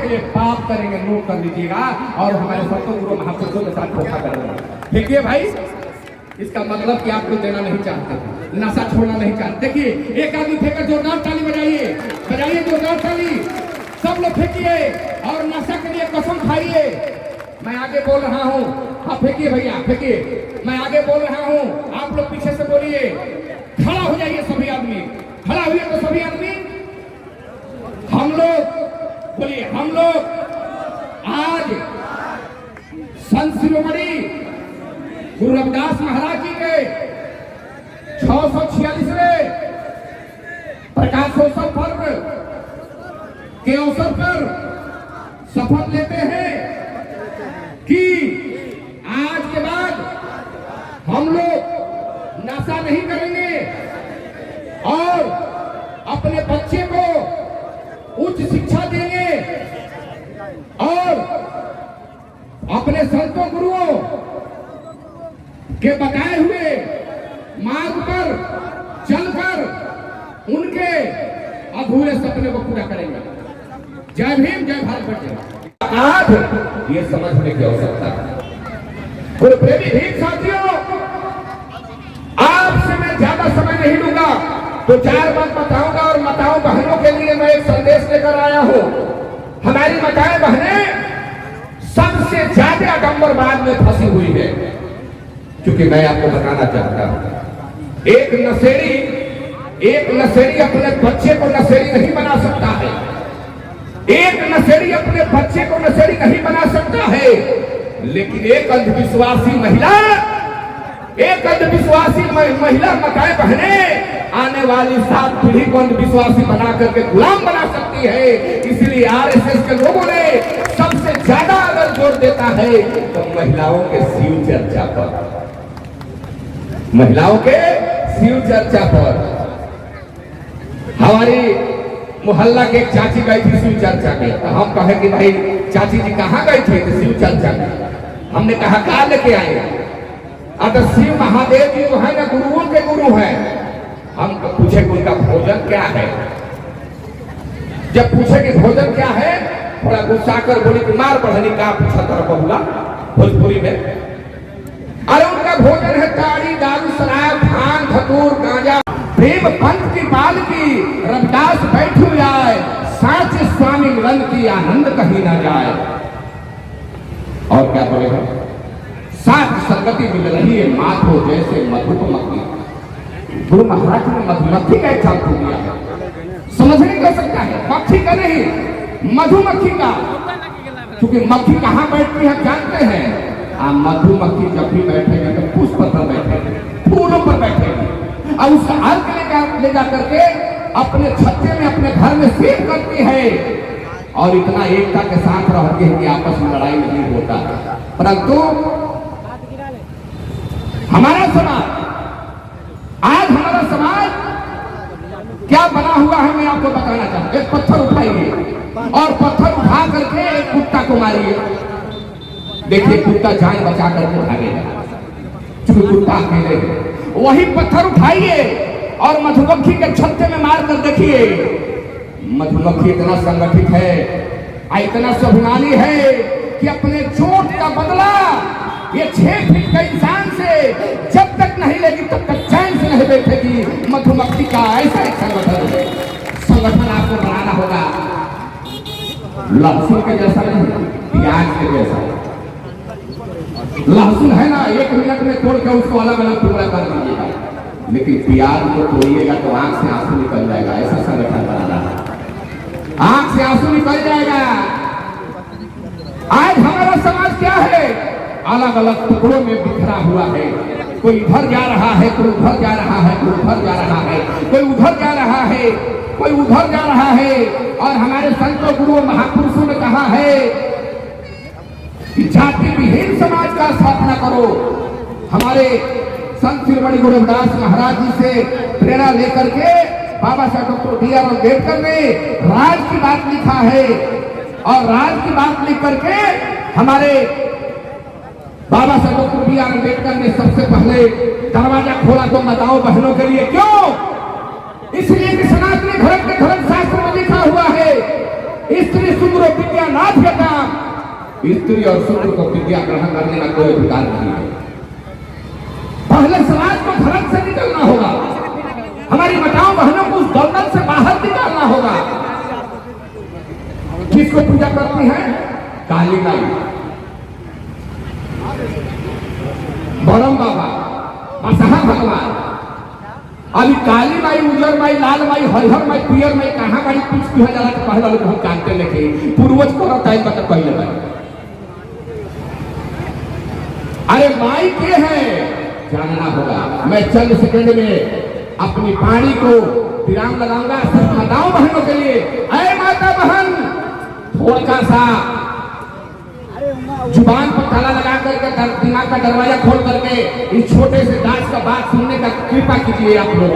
के लिए पाप करेंगे, नोट कर लीजिएगा, और हमारे संतों गुरु महापुरुषों के साथ धोखा करेंगे। देखिए भाई, इसका मतलब कि आप कुछ देना नहीं चाहते, नशा छोड़ना नहीं चाहते। देखिए एक आदमी फेंका, जोरदार ताली बजाइए, बजाइए जोरदार ताली, सब लोग फेंकिए और नशा के लिए कसम खाइए। मैं आगे बोल रहा हूँ, हाँ फेंकिए भैया फेंकिए, मैं आगे बोल रहा हूँ, आप लोग पीछे से बोलिए। खड़ा हो जाइए सभी आदमी, खड़ा हुए तो सभी आदमी। हम लोग बोलिए, हम लोग आज संत शिरोमणि गुरु रविदास महाराज जी के 646वें प्रकाशोत्सव पर्व के अवसर पर शपथ लेते हैं कि आज के बाद हम लोग नशा नहीं करेंगे और अपने बच्चे को उच्च शिक्षा देंगे और अपने संतों गुरुओं के बताए हुए मार्ग पर चलकर उनके अधूरे सपने को पूरा करेंगे। जय भीम, जय भारत बच्चे। आज ये समझने की आवश्यकता है। गुरु प्रेमी भीम साथियों, आपसे मैं ज्यादा समय नहीं लूंगा, तो 4 बात बताऊंगा और माताओं बहनों के लिए मैं एक संदेश लेकर आया हूं। हमारी माताएं बहनें सबसे ज्यादा आडंबरवाद में फंसी हुई है, क्योंकि मैं आपको बताना चाहता हूं, एक नशेड़ी अपने बच्चे को नशेड़ी नहीं बना सकता है। एक नशेड़ी अपने बच्चे को नशेड़ी नहीं बना सकता है, लेकिन एक अंधविश्वासी महिला माताएं बहनें आने वाली 7 पीढ़ी को अंधविश्वासी बना करके गुलाम बना सकती है। इसलिए आरएसएस के लोगों ने सबसे ज्यादा अगर जोर देता है तो महिलाओं के शिव चर्चा पर, महिलाओं के शिव चर्चा पर। हमारी मोहल्ला के एक चाची गई थी शिव चर्चा में, तो हम कहे कि भाई चाची जी कहाँ गई थी? तो शिव चर्चा में। हमने कहा क्या लेके आए? अगर शिव महादेव जी जो है ना गुरुओं के गुरु हैं। हम पूछे कि उनका भोजन क्या है? जब पूछे कि भोजन क्या है, थोड़ा गुस्सा कर बोली कि मार बढ़नी का पूछा तरफ बहुला भोजपुरी में। अरे उनका भोजन है ताड़ी, दारू, शराब, भांग, धतूर, गांजा। प्रेम पंथ की बाल की रविदास बैठू जाए, साच स्वामी मिलन की आनंद कहीं ना जाए। और क्या बोलेगा? साथ संगति मिल रही है माथो जैसे मधुमक्खी। गुरु महाराज ने मधुमक्खी का एग्जाम्पल दिया है, समझने कर सकता है, मक्खी का नहीं, मधुमक्खी का। क्योंकि मक्खी कहाँ बैठती है जानते हैं? मधुमक्खी जब भी बैठेगी तो पुष्प पर बैठेगी, फूलों पर बैठेगी और उसका अर्क ले जा करके अपने छत्ते में अपने घर में सेव करती है और इतना एकता के साथ रहती है कि आपस में लड़ाई नहीं होता। परंतु हमारा समाज, आज हमारा समाज क्या बना हुआ है मैं आपको बताना चाहता हूं। एक पत्थर उठाइए और पत्थर उठा करके एक कुत्ता को मारिए, देखिए कुत्ता जान बचा करके भागेगा, क्योंकि कुत्ता अकेले है। वही पत्थर उठाइए और मधुमक्खी के छत्ते में मार कर देखिए, मधुमक्खी इतना संगठित है, इतना स्वाभिमानी है कि अपने चोट का बदला ये 6 फीट के इंसान से जब तक नहीं लेगी तब तक चैन से नहीं बैठेगी। मधुमक्खी का ऐसा एक संगठन आपको बनाना होगा, लहसुन के जैसा नहीं, प्याज के जैसा। लहसुन है ना, 1 मिनट में तोड़ के उसको अलग अलग टुकड़ा कर दीजिएगा, लेकिन प्याज को तोड़िएगा तो आंख से आंसू निकल जाएगा। ऐसा संगठन बनाना है, आंख से आंसू निकल जाएगा। आज हमारा समाज क्या है? अलग अलग टुकड़ों में बिखरा हुआ है। कोई इधर जा रहा है, कोई उधर जा रहा है, कोई उधर जा रहा है, कोई उधर जा रहा है, कोई उधर जा रहा है। और हमारे संतों गुरुओं महापुरुषों ने कहा है कि जाति विहीन समाज का स्थापना करो। हमारे संत शिरोमणि गुरु रविदास महाराज जी से प्रेरणा लेकर के बाबा साहब डॉक्टर बी आर अम्बेडकर ने राज की बात लिखा है और राज की बात लिख करके हमारे बाबा साहब डॉक्टर बी आर अम्बेडकर ने सबसे पहले दरवाजा खोला तो माताओं बहनों के लिए। क्यों? इसलिए कि सनातनी धर्म के धर्म शास्त्र में लिखा हुआ है स्त्री शूद्र विद्या नाध्यता, स्त्री और शूद्र को विद्या ग्रहण करने का कोई अधिकार नहीं है। पहले समाज को धर्म से निकलना होगा, हमारी माताओं बहनों को उस दलदल से बाहर निकालना होगा। किसको पूजा करती है? काली माई, बड़म बाबा, बसहा भगवान। अभी काली माई, उजर माई, लाल माई, हरिहर माई, पियर माई कहाँ माई पूछती है जरा तो पहला लोग हम जानते लेके पूर्वज को टाइम बता पहले माई। अरे माई के है जानना होगा। मैं चंद सेकंड में अपनी पानी को विराम लगाऊंगा सिर्फ माताओं बहनों के लिए। अरे माता बहन, थोड़ा सा जुबान पर ताला लगा करके दिमाग का दरवाजा खोल करके इस छोटे से दास का बात सुनने का कृपा कीजिए आप लोग।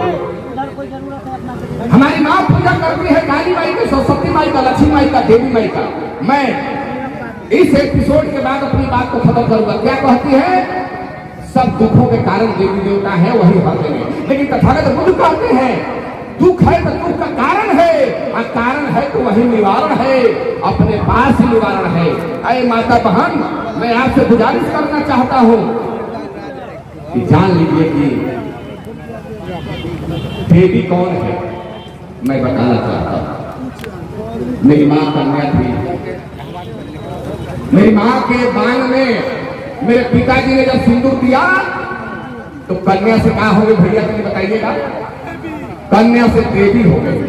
हमारी माँ पूजा करती है काली माई का, सरस्वती माई का, लक्ष्मी माई का, देवी माई का। मैं इस एपिसोड के बाद अपनी बात को खत्म करूंगा। क्या कहती है? सब दुखों के कारण देवी देवता है, वही हर देंगे। लेकिन तथागत बुद्ध कहते हैं दुख है तो दुख का कारण है, और कारण है तो वही निवारण है, अपने पास ही निवारण है। अरे माता बहन, मैं आपसे गुजारिश करना चाहता हूँ कि जान लीजिए कि देवी कौन है। मैं बताना चाहता हूँ। मेरी माँ कन्या थी। मेरी माँ के बांग में मेरे पिताजी ने जब सिंदूर दिया तो कन्या से कहा हो गई भैया, तुम बताइएगा? कन्या से देवी हो गई।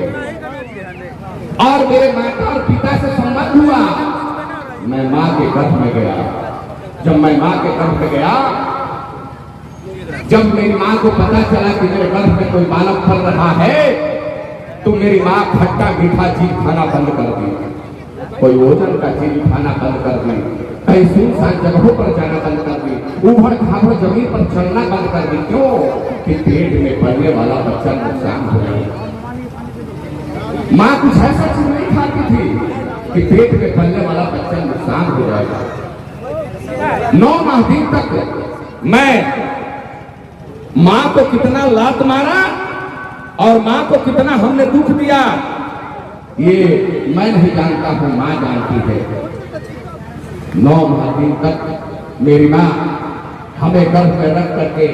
और मेरे माता और पिता से संबंध हुआ। मैं माँ के गर्भ में गया। जब मैं माँ के गर्भ में गया, जब मेरी माँ को पता चला कि मेरे गर्भ में कोई बालक फल रहा है, तो मेरी माँ खट्टा मीठा चीज खाना बंद कर दी, कोई भोजन का चीज खाना बंद कर दी, कहीं सुनसान जगहों पर जाना बंद कर दी, उभड़ खाबड़ जमीन पर चलना बंद कर दी। क्यों? कि पेट में पलने वाला बच्चा नुकसान हो जाए। माँ कुछ ऐसा चीज नहीं खाती थी कि पेट में पलने वाला बच्चा नुकसान हो जाएगा। 9 माह दिन तक मैं माँ को कितना लात मारा और माँ को कितना हमने दुख दिया, ये मैं नहीं जानता हूँ, माँ जानती है। 9 माह दिन तक मेरी माँ हमें गर्भ में रख करके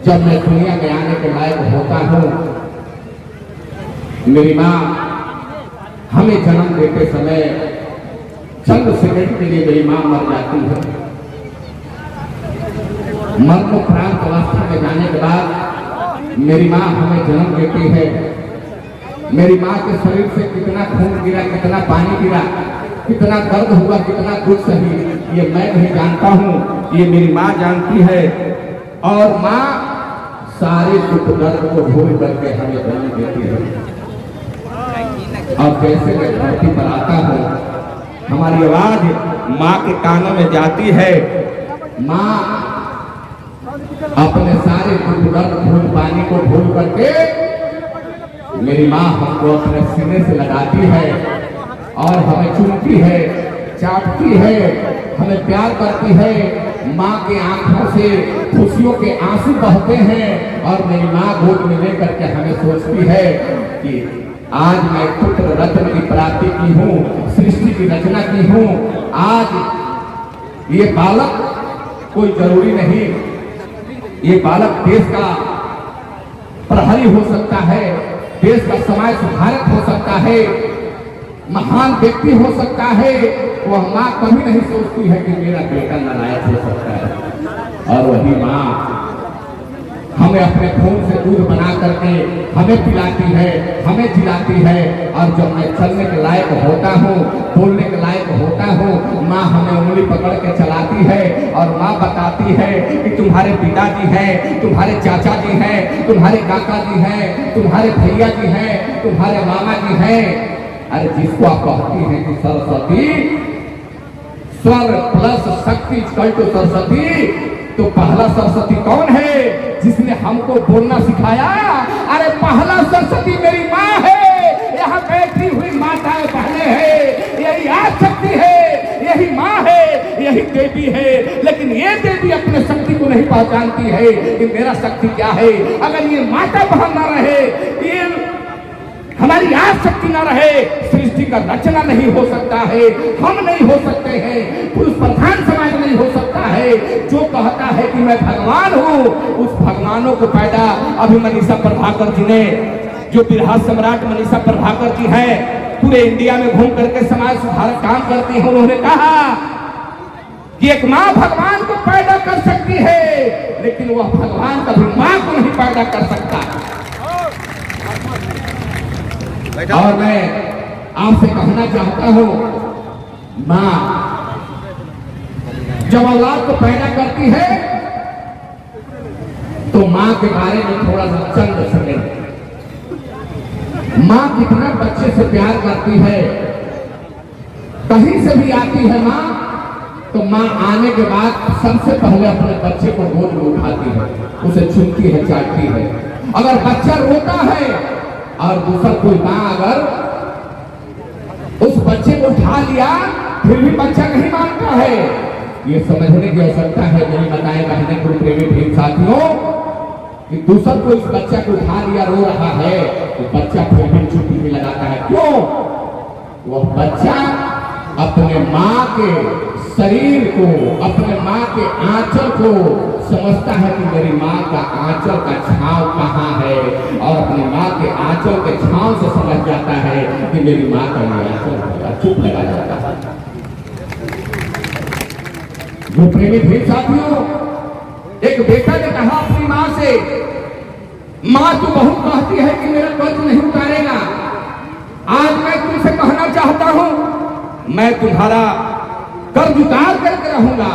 जब मैं दुनिया में आने के लायक होता हूँ, मेरी माँ हमें जन्म देते समय चंद सेकंड के लिए मेरी माँ मर जाती है। मरणोपरांत अवस्था में जाने के बाद मेरी माँ हमें जन्म देती है। मेरी माँ के शरीर से कितना खून गिरा, कितना पानी गिरा, कितना दर्द हुआ, कितना दुख सही, ये मैं नहीं जानता हूँ, ये मेरी माँ जानती है। और माँ सारे दुख दर्द को भूल करके हमें जन्म देती है। अब जैसे मैं धरती पर आता हूँ, हमारी आवाज माँ के कानों में जाती है। माँ अपने सारे दुख दर्द भूल पानी को भूल करके मेरी माँ हमको अपने सीने से लगाती है और हमें चूमती है, चाटती है, हमें प्यार करती है। माँ के आंखों से खुशियों के आंसू बहते हैं और मेरी माँ गोद में लेकर के हमें सोचती है कि आज मैं पुत्र रत्न की प्राप्ति की हूँ, सृष्टि की रचना की हूँ। आज ये बालक कोई जरूरी नहीं, ये बालक देश का प्रहरी हो सकता है, देश का समाज सुधारक हो सकता है, महान व्यक्ति हो सकता है। वह माँ कभी नहीं सोचती है कि मेरा बेटा नालायक हो सकता है। और वही माँ हमें अपने खून से दूध बना करके हमें पिलाती है, हमें जिलाती है। और जब मैं चलने के लायक होता हूँ, बोलने के लायक होता हूँ, माँ हमें उंगली पकड़ के चलाती है और माँ बताती है कि तुम्हारे पिताजी हैं, तुम्हारे चाचा जी हैं, तुम्हारे काका जी हैं, तुम्हारे भैया जी हैं, तुम्हारे मामा जी हैं। अरे जिसको आप कहती हैं कि सरस्वती, स्वर प्लस शक्ति इक्वल टू सरस्वती, तो पहला सरस्वती कौन है जिसने हमको बोलना सिखाया? अरे पहला सरस्वती मेरी माँ है। यहाँ बैठी हुई माताएं बहनें हैं, यही आदिशक्ति है, यही माँ है, यही देवी है। लेकिन ये देवी अपने शक्ति को नहीं पहचानती है कि मेरा शक्ति क्या है। अगर ये माता बहन न रहे, ये हमारी याद शक्ति ना रहे, सृष्टि का रचना नहीं हो सकता है, हम नहीं हो सकते हैं, पुरुष प्रधान समाज नहीं हो सकता है। जो कहता है कि मैं भगवान हूँ, उस भगवानों को पैदा अभी मनीषा प्रभाकर जी ने, जो बिरहा सम्राट मनीषा प्रभाकर जी है, पूरे इंडिया में घूम करके समाज सुधारक काम करती है, उन्होंने कहा कि एक माँ भगवान को पैदा कर सकती है, लेकिन वह भगवान कभी माँ को नहीं पैदा कर सकता। और मैं आपसे कहना चाहता हूं, माँ जब औलाद को पैदा करती है तो माँ के बारे में थोड़ा सा चंद समझें। माँ कितना बच्चे से प्यार करती है, कहीं से भी आती है माँ, तो माँ आने के बाद सबसे पहले अपने बच्चे को गोद में उठाती है, उसे चूमती है, चाटती है। अगर बच्चा रोता है और दूसरा कोई माँ अगर उस बच्चे को उठा लिया फिर भी बच्चा नहीं मानता है, ये समझने की आवश्यकता है मेरी बताए बहने गुरु प्रेमी भीम साथियों, कि दूसरा को इस बच्चा को उठा लिया, रो रहा है, तो बच्चा फिर भी चुप्पी में लगाता है। क्यों? वह बच्चा अपने माँ के शरीर को, अपने माँ के आंचल को समझता है कि मेरी माँ का आंचल का छांव कहाँ है, और अपनी माँ के आंचल के छांव से समझ जाता है कि मेरी माँ का ये आंचल है, चुप लगा जाता है। जो प्रेमी भीम साथियों, एक बेटा ने कहा अपनी माँ से, माँ तू बहुत कहती है कि मेरा कर्ज नहीं उतारेगा, आज मैं तुमसे कहना चाहता हूं, मैं तुम्हारा कर्ज उतार करके रहूंगा।